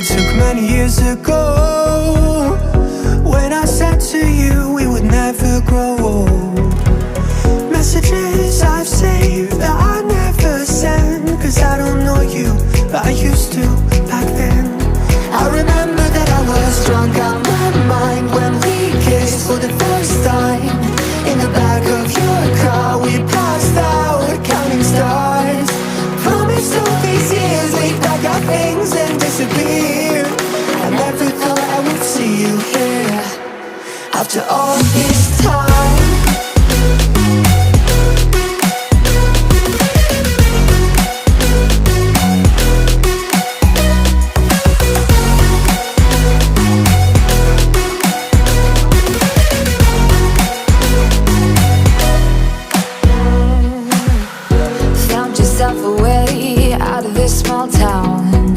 took many years ago, when I said to you we would never grow old. Messages I've saved that I never send, cause I don't know you, but I used to back then. I remember that I was drunk out my mind when we kissed for the first time. In the back of your car we passed out counting stars. Promised all these years we'd pack our things and disappear. I never thought I would see you here after all this time. Small town,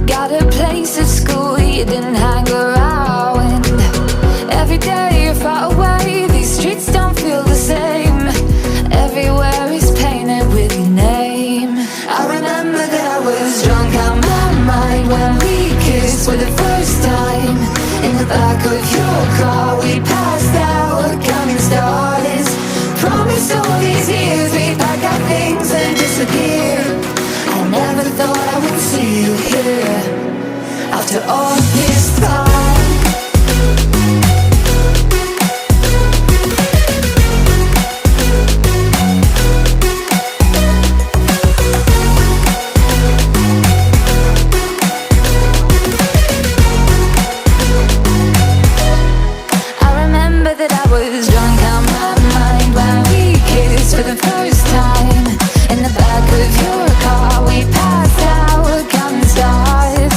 got a place at school you didn't hang around. Every day you're far away, these streets don't feel the same. Everywhere is painted with your name. I remember that I was drunk out my mind when we kissed for the first time. In the back of your car we passed out counting stars. Promised all these years we'd pack our things and disappear. I never thought I would see you here after all this time. I remember that I was drunk out my mind when we kissed for the first time. In the back of your car we passed out counting stars.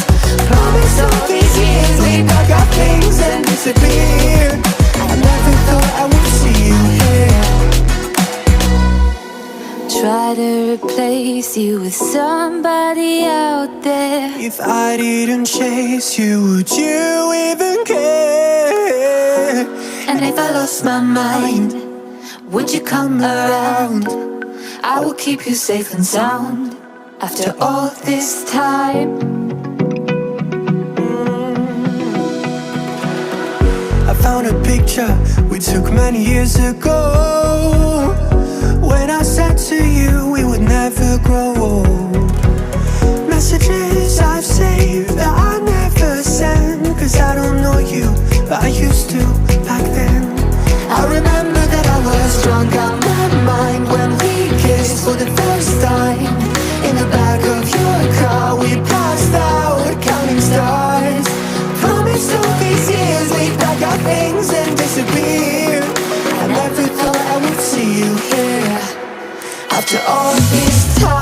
Promised all these years we'd pack our things and disappear. I never thought I would see you here. Try to replace you with somebody out there. If I didn't chase you, would you even care? And if I lost my mind, would you come around? I will keep you safe and sound after all this time. I found a picture we took many years ago, when I said to you we would never grow old. Messages I've saved that I never send, cause I don't know you, but I used to back then. I remember that I was drunk out my mind when we kissed for the first time. In the back of your car we passed out counting stars. Promised all these years we'd pack our things and disappear. I never thought I would see you here after all this time.